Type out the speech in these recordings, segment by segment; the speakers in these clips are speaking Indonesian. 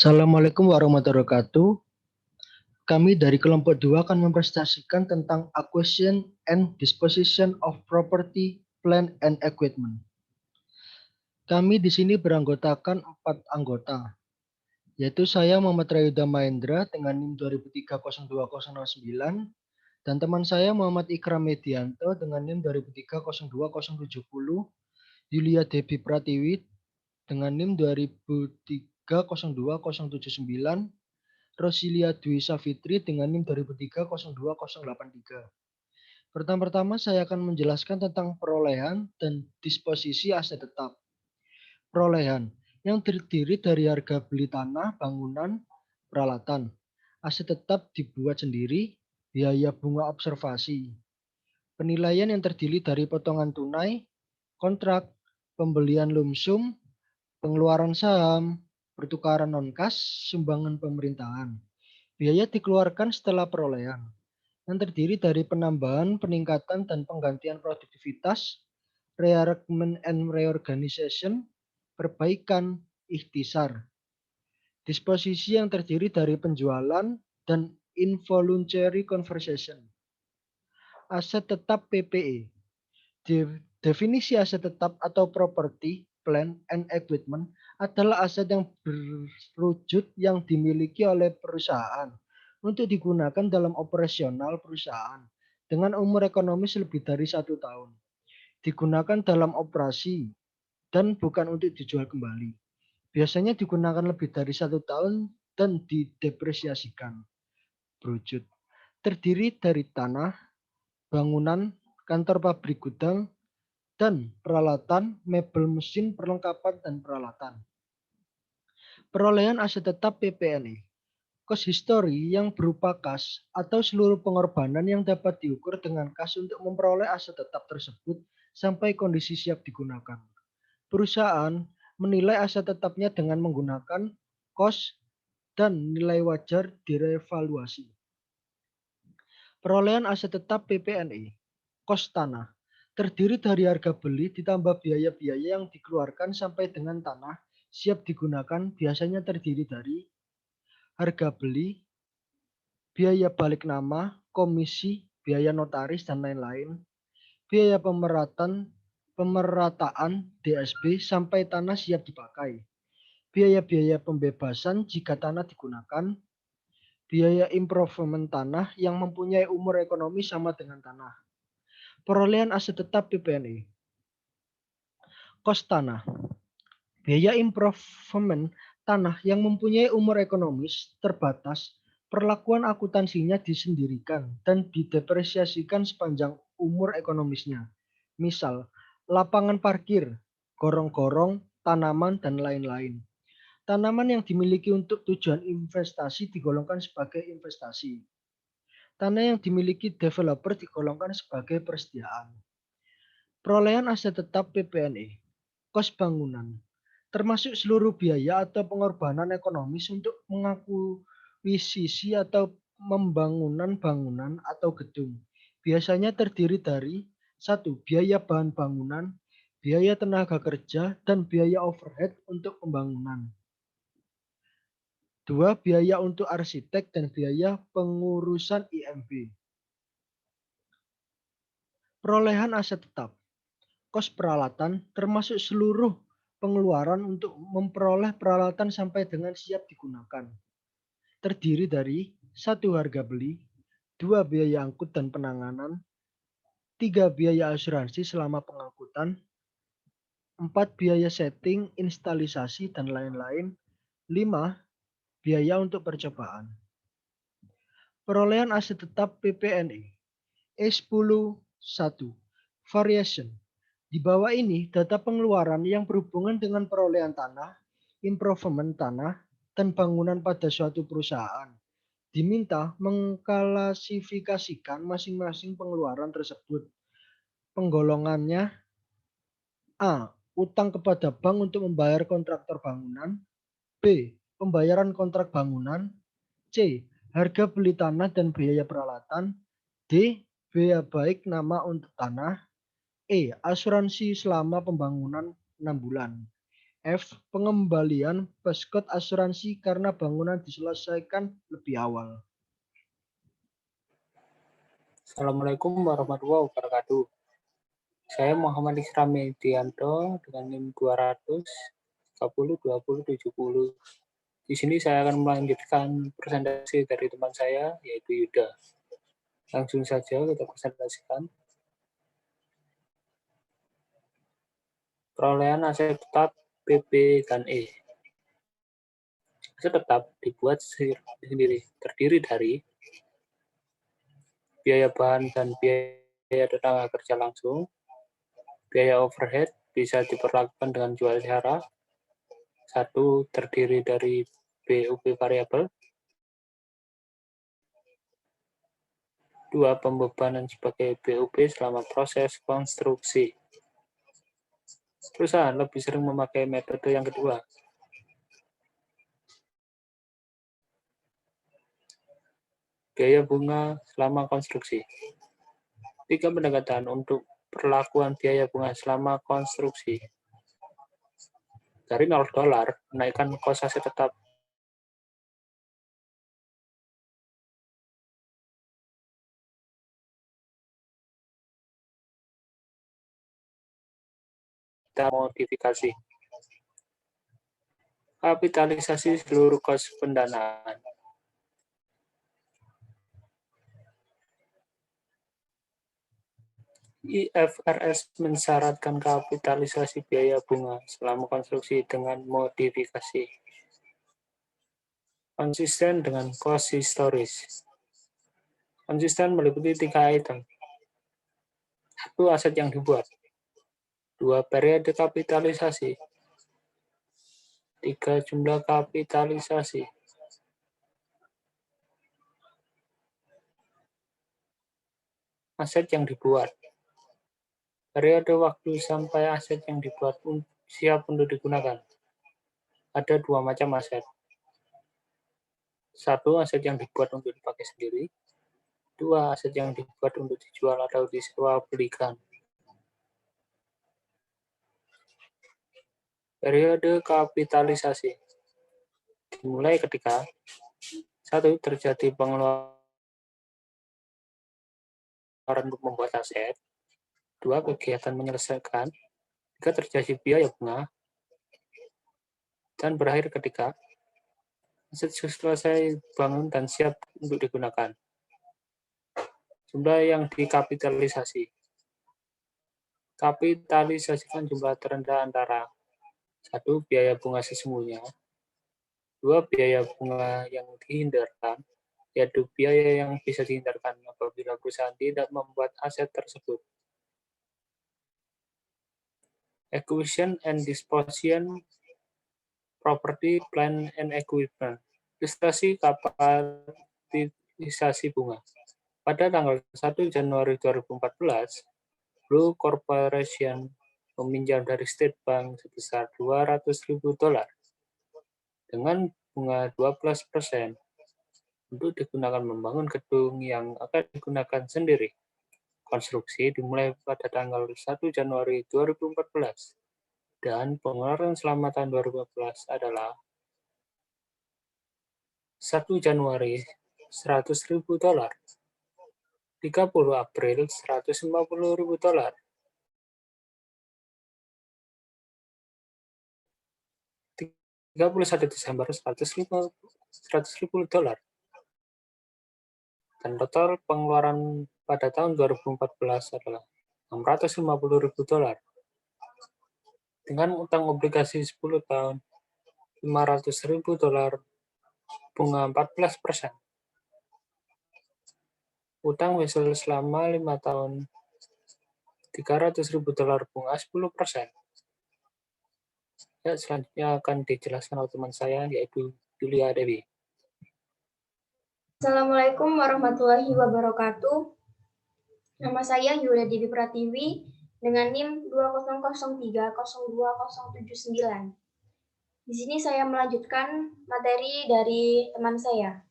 Assalamualaikum warahmatullahi wabarakatuh. Kami dari kelompok 2 akan mempresentasikan tentang acquisition and disposition of property, plant, and equipment. Kami di sini beranggotakan 4 anggota, yaitu saya Muhammad Rayuda Mahendra dengan NIM 2003-0209 dan teman saya Muhammad Ikram Medianto dengan NIM 2003-02070, Yulia Debi Pratiwi dengan NIM 2003-02079, Rosilia Dwi Safitri dengan NIM 2003-02083. Pertama-tama saya akan menjelaskan tentang perolehan dan disposisi aset tetap. Perolehan yang terdiri dari harga beli tanah, bangunan, peralatan. Aset tetap dibuat sendiri, biaya bunga observasi. Penilaian yang terdiri dari potongan tunai, kontrak, pembelian lumsum, pengeluaran saham, pertukaran non-kas, sumbangan pemerintahan. Biaya dikeluarkan setelah perolehan, yang terdiri dari penambahan, peningkatan, dan penggantian produktivitas, rearrangement and reorganization, perbaikan, ikhtisar. Disposisi yang terdiri dari penjualan dan involuntary conversion. Aset tetap PPE. Definisi aset tetap atau property, plant, and equipment adalah aset yang berwujud yang dimiliki oleh perusahaan untuk digunakan dalam operasional perusahaan dengan umur ekonomis lebih dari 1 tahun. Digunakan dalam operasi dan bukan untuk dijual kembali. Biasanya digunakan lebih dari 1 tahun dan didepresiasikan. Berwujud terdiri dari tanah, bangunan, kantor pabrik gudang, dan peralatan, mebel mesin, perlengkapan, dan peralatan. Perolehan aset tetap PPNE. Cost history yang berupa kas atau seluruh pengorbanan yang dapat diukur dengan kas untuk memperoleh aset tetap tersebut sampai kondisi siap digunakan. Perusahaan menilai aset tetapnya dengan menggunakan cost dan nilai wajar direvaluasi. Perolehan aset tetap PPNE. Cost tanah terdiri dari harga beli ditambah biaya-biaya yang dikeluarkan sampai dengan tanah siap digunakan, biasanya terdiri dari harga beli, biaya balik nama, komisi, biaya notaris, dan lain-lain, biaya pemerataan DSB sampai tanah siap dipakai, biaya-biaya pembebasan jika tanah digunakan, biaya improvement tanah yang mempunyai umur ekonomi sama dengan tanah. Perolehan aset tetap PPNE. Kos tanah. Biaya improvement tanah yang mempunyai umur ekonomis terbatas, perlakuan akuntansinya disendirikan dan didepresiasikan sepanjang umur ekonomisnya. Misal, lapangan parkir, gorong-gorong, tanaman, dan lain-lain. Tanaman yang dimiliki untuk tujuan investasi digolongkan sebagai investasi. Tanah yang dimiliki developer digolongkan sebagai persediaan. Perolehan aset tetap PPNE. Kos bangunan termasuk seluruh biaya atau pengorbanan ekonomis untuk mengakuisisi atau membangunan bangunan atau gedung. Biasanya terdiri dari 1. Biaya bahan bangunan, biaya tenaga kerja, dan biaya overhead untuk pembangunan. 2. Biaya untuk arsitek dan biaya pengurusan IMB. Perolehan aset tetap. Kos peralatan termasuk seluruh pengeluaran untuk memperoleh peralatan sampai dengan siap digunakan. Terdiri dari 1. Harga beli, 2. Biaya angkut dan penanganan, 3. Biaya asuransi selama pengangkutan, 4. Biaya setting, instalisasi, dan lain-lain, 5. Biaya untuk percobaan. Perolehan aset tetap PPNE. E10 1. Variation. Di bawah ini data pengeluaran yang berhubungan dengan perolehan tanah, improvement tanah, dan bangunan pada suatu perusahaan. Diminta mengklasifikasikan masing-masing pengeluaran tersebut. Penggolongannya: A. Utang kepada bank untuk membayar kontraktor bangunan. B. Pembayaran kontrak bangunan. C. Harga beli tanah dan biaya peralatan. D. Biaya baik nama untuk tanah. E. Asuransi selama pembangunan 6 bulan. F. Pengembalian peskot asuransi karena bangunan diselesaikan lebih awal. Assalamualaikum warahmatullahi wabarakatuh. Saya Muhammad Isra Medianto dengan NIM 200 10 20 70. Di sini saya akan melanjutkan presentasi dari teman saya, yaitu Yuda. Langsung saja kita presentasikan. Perolehan aset tetap PP dan E. Aset tetap dibuat sendiri, terdiri dari biaya bahan dan biaya tenaga kerja langsung, biaya overhead bisa diperlakukan dengan jual syarah. Satu, terdiri dari BUP variabel. Dua, pembebanan sebagai BUP selama proses konstruksi. Perusahaan lebih sering memakai metode yang kedua. Biaya bunga selama konstruksi. 3 pendekatan untuk perlakuan biaya bunga selama konstruksi. Dari $0, menaikkan kos aset tetap kita modifikasi. Kapitalisasi seluruh kos pendanaan. IFRS mensyaratkan kapitalisasi biaya bunga selama konstruksi dengan modifikasi. Konsisten dengan kos historis. Konsisten meliputi 3 item. 1. Aset yang dibuat. 2. Periode kapitalisasi. 3. Jumlah kapitalisasi. Aset yang dibuat. Periode waktu sampai aset yang dibuat siap untuk digunakan. Ada 2 macam aset. 1. Aset yang dibuat untuk dipakai sendiri. 2. Aset yang dibuat untuk dijual atau disewa belikan. Periode kapitalisasi dimulai ketika 1. Terjadi pengeluaran untuk membuat aset. 2. Kegiatan menyelesaikan. 3. Terjadi biaya bunga. Dan berakhir ketika aset selesai bangun dan siap untuk digunakan. Jumlah yang dikapitalisasi. Kapitalisasikan jumlah terendah antara 1. Biaya bunga sesungguhnya. 2. Biaya bunga yang dihindarkan, yaitu biaya yang bisa dihindarkan apabila perusahaan tidak membuat aset tersebut. Acquisition and disposition property, plant and equipment. Ilustrasi kapitalisasi bunga. Pada tanggal 1 Januari 2014, Blue Corporation meminjam dari State Bank sebesar $200.000 dengan bunga 12% untuk digunakan membangun gedung yang akan digunakan sendiri. Konstruksi dimulai pada tanggal 1 Januari 2014 dan pengeluaran selama tahun 2014 adalah 1 Januari $100.000, 30 April $150.000, 31 Desember $100.000, dan total pengeluaran pada tahun 2014 adalah $650.000. Dengan utang obligasi 10 tahun $500.000 bunga 14%. Utang wesel selama 5 tahun $300.000 bunga 10%. Ya, selanjutnya akan dijelaskan oleh teman saya, yaitu Julia Dewi. Assalamualaikum warahmatullahi wabarakatuh. Nama saya Yulia Dewi Pratiwi dengan NIM 200302079. Di sini saya melanjutkan materi dari teman saya.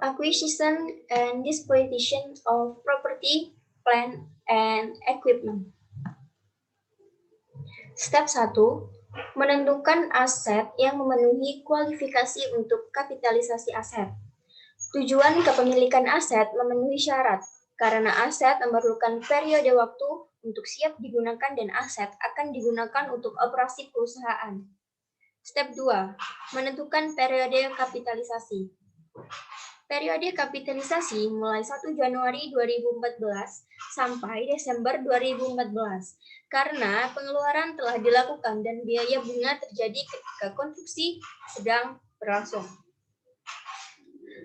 Acquisition and disposition of property, plant and equipment. Step 1. Menentukan aset yang memenuhi kualifikasi untuk kapitalisasi aset. Tujuan kepemilikan aset memenuhi syarat, karena aset memerlukan periode waktu untuk siap digunakan dan aset akan digunakan untuk operasi perusahaan. Step 2. Menentukan periode kapitalisasi. Periode kapitalisasi mulai 1 Januari 2014 sampai Desember 2014 karena pengeluaran telah dilakukan dan biaya bunga terjadi ketika konstruksi sedang berlangsung.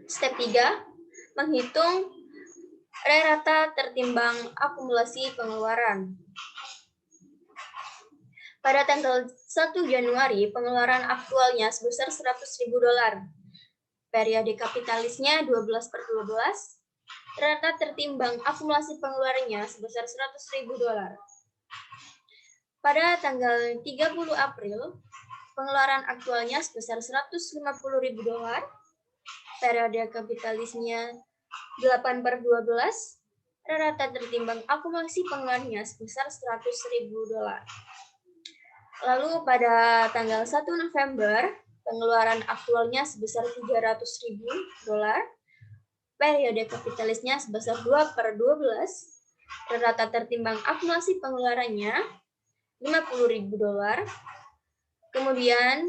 Step 3. Menghitung rata tertimbang akumulasi pengeluaran. Pada tanggal 1 Januari, pengeluaran aktualnya sebesar $100.000. Periode kapitalisnya 12/12, rata tertimbang akumulasi pengeluarannya sebesar $100.000. Pada tanggal 30 April, pengeluaran aktualnya sebesar $150.000, periode kapitalisnya 8/12, rata tertimbang akumulasi pengeluarannya sebesar $100.000. Lalu pada tanggal 1 November, pengeluaran aktualnya sebesar $300.000, periode kapitalisnya sebesar 2/12, rata tertimbang akumulasi pengeluarannya $50.000. Kemudian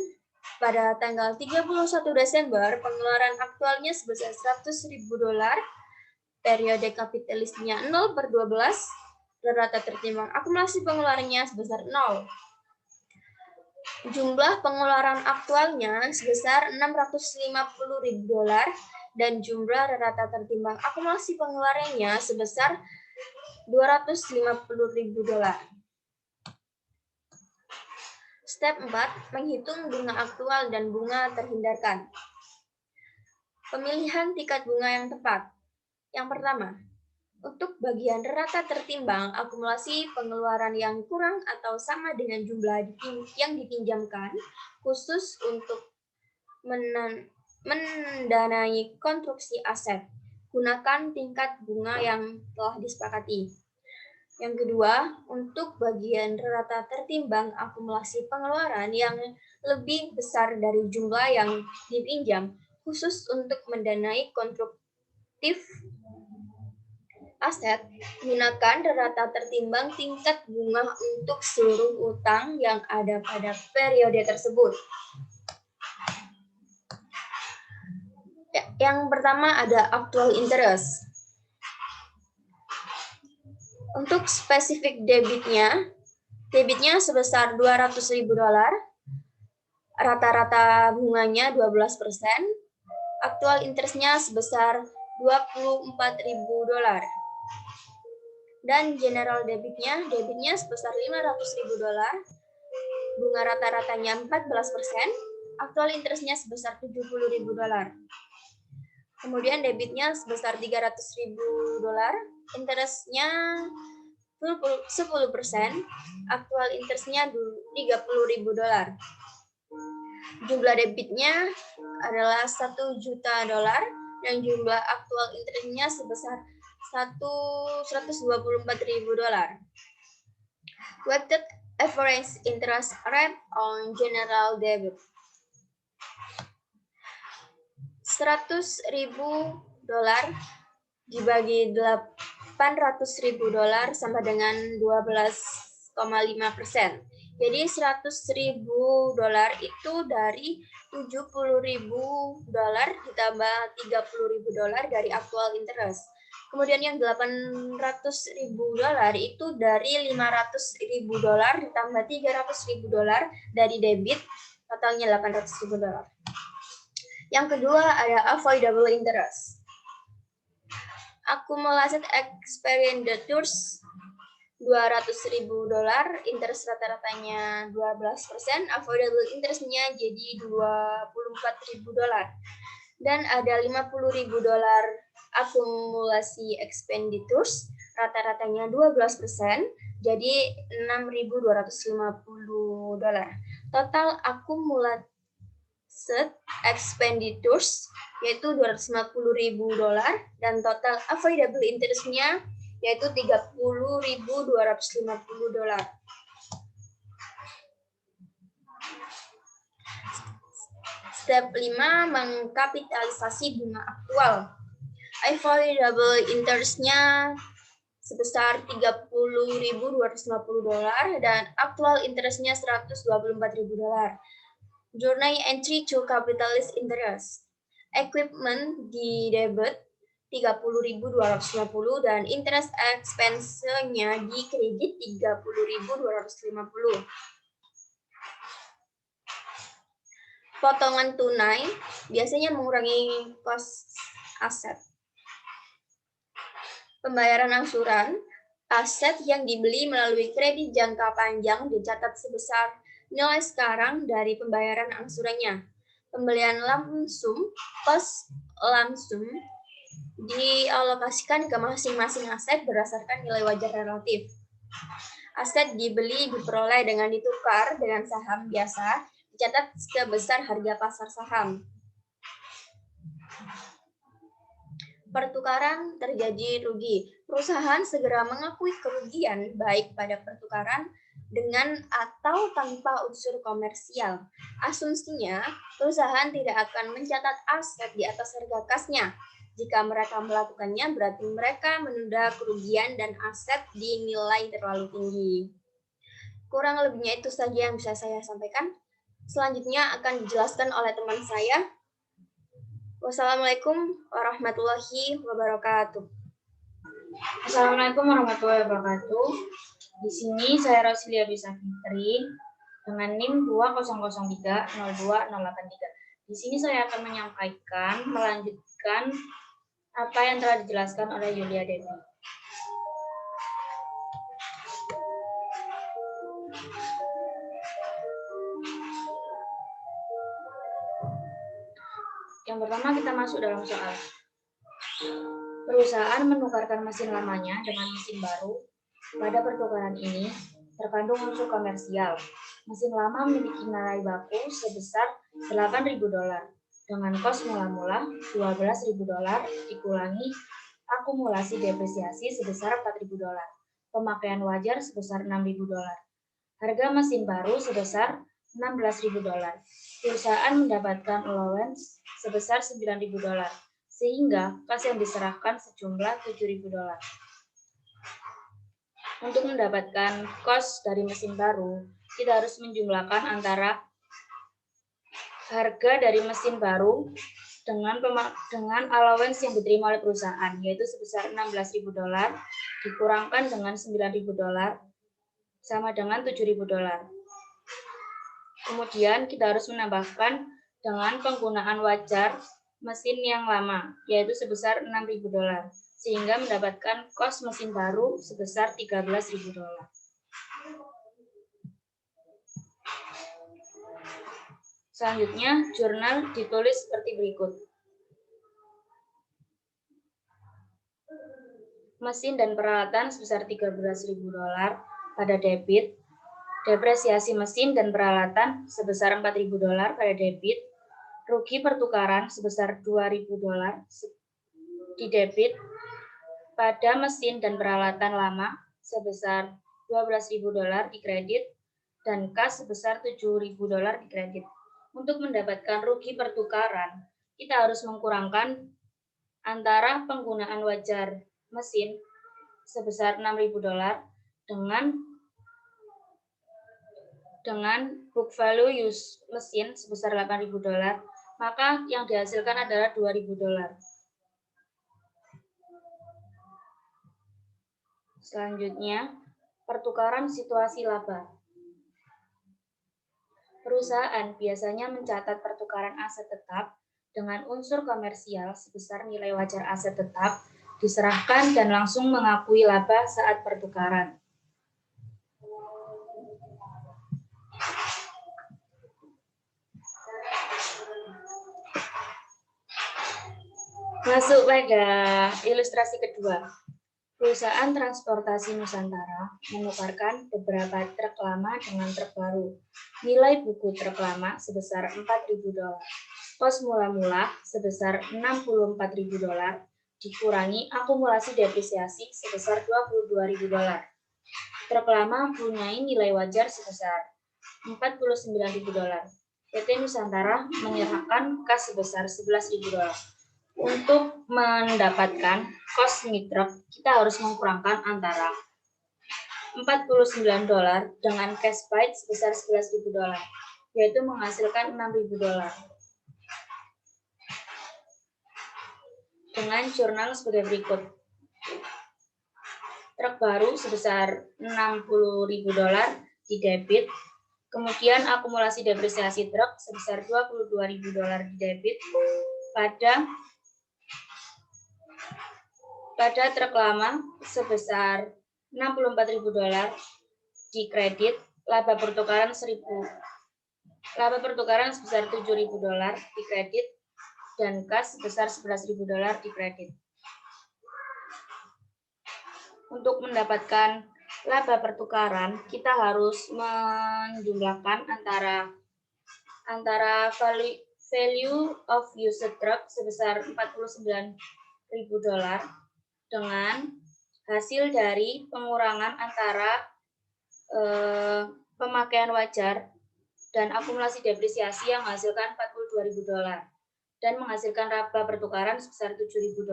pada tanggal 31 Desember, pengeluaran aktualnya sebesar $100.000, periode kapitalisnya 0/12, rata tertimbang akumulasi pengeluarannya sebesar 0. Jumlah pengeluaran aktualnya sebesar $650.000 dan jumlah rata tertimbang akumulasi pengeluarannya sebesar $250.000. Step 4. Menghitung bunga aktual dan bunga terhindarkan. Pemilihan tingkat bunga yang tepat. Yang pertama, untuk bagian rata tertimbang akumulasi pengeluaran yang kurang atau sama dengan jumlah yang dipinjamkan, khusus untuk mendanai konstruksi aset, gunakan tingkat bunga yang telah disepakati. Yang kedua, untuk bagian rata tertimbang akumulasi pengeluaran yang lebih besar dari jumlah yang dipinjam, khusus untuk mendanai konstruktif aset, gunakan rata tertimbang tingkat bunga untuk seluruh utang yang ada pada periode tersebut. Yang pertama ada actual interest. Untuk spesifik debitnya sebesar $200.000, rata-rata bunganya 12%, actual interest-nya sebesar $24.000. Dan general debitnya sebesar $500.000, bunga rata-ratanya 14%, actual interest-nya sebesar $70.000. Kemudian debitnya sebesar $300.000, interest-nya 10%, actual interest-nya $30.000. Jumlah debitnya adalah $1 juta dan jumlah actual interest-nya sebesar $124.000. Weighted average interest rate on general debit. $100.000 dibagi $800.000 sama dengan 12,5%. Jadi $100.000 itu dari $70.000 ditambah $30.000 dari actual interest. Kemudian yang $800.000 itu dari $500.000 ditambah $300.000 dari debit, totalnya $800.000. Yang kedua ada avoidable interest. Accumulated expenditures $200.000, interest rata-ratanya 12%, avoidable interest-nya jadi $24.000. Dan ada $50.000 akumulasi expenditures, rata-ratanya 12%, jadi $6.250. Total accumulated expenditures yaitu $250.000 dan total avoidable interest-nya yaitu $30.250. Step 5, mengkapitalisasi bunga aktual. Available interest-nya sebesar $30.250 dan actual interest-nya $124.000. Journal entry to capitalist interest. Equipment di debit $30.250 dan interest expense-nya di kredit $30.250. Potongan tunai biasanya mengurangi kos aset. Pembayaran angsuran, aset yang dibeli melalui kredit jangka panjang dicatat sebesar nilai sekarang dari pembayaran angsurannya. Pembelian langsung, kos langsung dialokasikan ke masing-masing aset berdasarkan nilai wajar relatif. Aset dibeli diperoleh dengan ditukar dengan saham biasa, dicatat sebesar harga pasar saham. Pertukaran terjadi rugi. Perusahaan segera mengakui kerugian baik pada pertukaran dengan atau tanpa unsur komersial. Asumsinya, perusahaan tidak akan mencatat aset di atas harga kasnya. Jika mereka melakukannya, berarti mereka menunda kerugian dan aset dinilai terlalu tinggi. Kurang lebihnya itu saja yang bisa saya sampaikan. Selanjutnya akan dijelaskan oleh teman saya. Wassalamualaikum warahmatullahi wabarakatuh. Assalamualaikum warahmatullahi wabarakatuh. Di sini saya Rosilia Dwi Safitri dengan NIM 2003020083. Di sini saya akan melanjutkan apa yang telah dijelaskan oleh Yulia Devi. Yang pertama kita masuk dalam soal. Perusahaan menukarkan mesin lamanya dengan mesin baru. Pada pertukaran ini terkandung unsur komersial. Mesin lama memiliki nilai baku sebesar $8.000 dengan kos mula-mula $12.000 dikurangi akumulasi depresiasi sebesar $4.000. Pemakaian wajar sebesar $6.000. Harga mesin baru sebesar $16.000. Perusahaan mendapatkan allowance sebesar $9.000, sehingga kas yang diserahkan sejumlah $7.000. Untuk mendapatkan kos dari mesin baru, kita harus menjumlahkan antara harga dari mesin baru dengan allowance yang diterima oleh perusahaan, yaitu sebesar $16.000 dikurangkan dengan $9.000 sama dengan $7.000. Kemudian kita harus menambahkan dengan penggunaan wajar mesin yang lama, yaitu sebesar $6.000, sehingga mendapatkan kos mesin baru sebesar $13.000. Selanjutnya, jurnal ditulis seperti berikut. Mesin dan peralatan sebesar $13.000 pada debit. Depresiasi mesin dan peralatan sebesar $4.000 pada debit. Rugi pertukaran sebesar $2.000 di debit. Pada mesin dan peralatan lama sebesar $12.000 di kredit. Dan kas sebesar $7.000 di kredit. Untuk mendapatkan rugi pertukaran, kita harus mengkurangkan antara penggunaan wajar mesin sebesar $6.000 dengan book value use mesin sebesar $8.000, maka yang dihasilkan adalah $2.000. Selanjutnya, pertukaran situasi laba. Perusahaan biasanya mencatat pertukaran aset tetap dengan unsur komersial sebesar nilai wajar aset tetap, diserahkan dan langsung mengakui laba saat pertukaran. Masuk pada ilustrasi kedua. Perusahaan transportasi Nusantara menukarkan beberapa truk lama dengan truk baru. Nilai buku truk lama sebesar $4.000. Kos mula-mula sebesar $64.000 dikurangi akumulasi depresiasi sebesar $22.000. Truk lama mempunyai nilai wajar sebesar $49.000. PT Nusantara menyerahkan kas sebesar $11.000. Untuk mendapatkan cost mid truck, kita harus mengukurangkan antara $49 dengan cash paid sebesar $11.000, yaitu menghasilkan $6.000. Dengan jurnal sebagai berikut. Truk baru sebesar $60.000 di debit, kemudian akumulasi depresiasi truk sebesar $22.000 di debit pada truk lama sebesar $64.000 di kredit, laba pertukaran sebesar $7.000 di kredit, dan kas sebesar $11.000 di kredit. Untuk mendapatkan laba pertukaran, kita harus menjumlahkan antara value of used truck sebesar $49.000 dengan hasil dari pengurangan antara pemakaian wajar dan akumulasi depresiasi yang menghasilkan $42.000 dan menghasilkan laba pertukaran sebesar $7.000.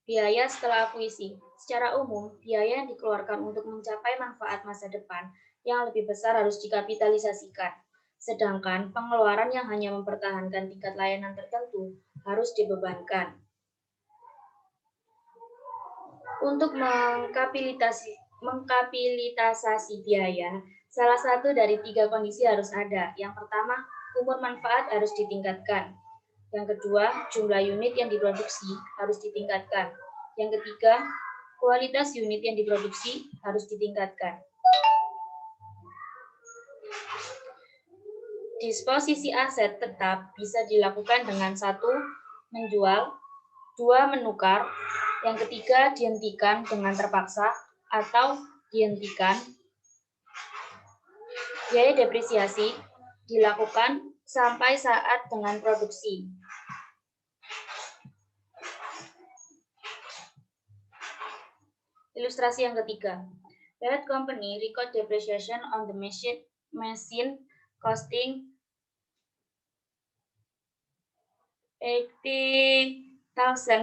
Biaya setelah akuisisi. Secara umum, biaya yang dikeluarkan untuk mencapai manfaat masa depan yang lebih besar harus dikapitalisasikan, sedangkan pengeluaran yang hanya mempertahankan tingkat layanan tertentu harus dibebankan. Untuk mengkapitalisasi biaya, salah satu dari 3 kondisi harus ada. Yang pertama, umur manfaat harus ditingkatkan. Yang kedua, jumlah unit yang diproduksi harus ditingkatkan. Yang ketiga, kualitas unit yang diproduksi harus ditingkatkan. Disposisi aset tetap bisa dilakukan dengan 1. Menjual, 2. Menukar, yang ketiga dihentikan dengan terpaksa atau dihentikan. Biaya depresiasi dilakukan sampai saat dengan produksi. Ilustrasi yang ketiga. Parent company record depreciation on the machine costing $18,000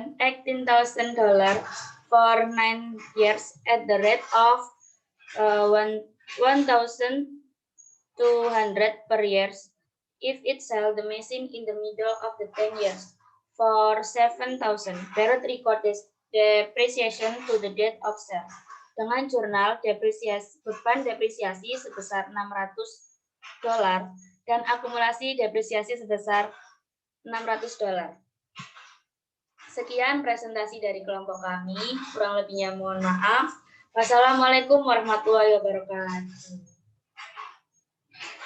for 9 years at the rate of $1,200 per year if it sell the machine in the middle of the 10 years for $7,000. Parent record depreciation to the date of sale. Dengan jurnal beban depresiasi sebesar $600 dan akumulasi depresiasi sebesar $600. Sekian presentasi dari kelompok kami. Kurang lebihnya mohon maaf. Wassalamualaikum warahmatullahi wabarakatuh.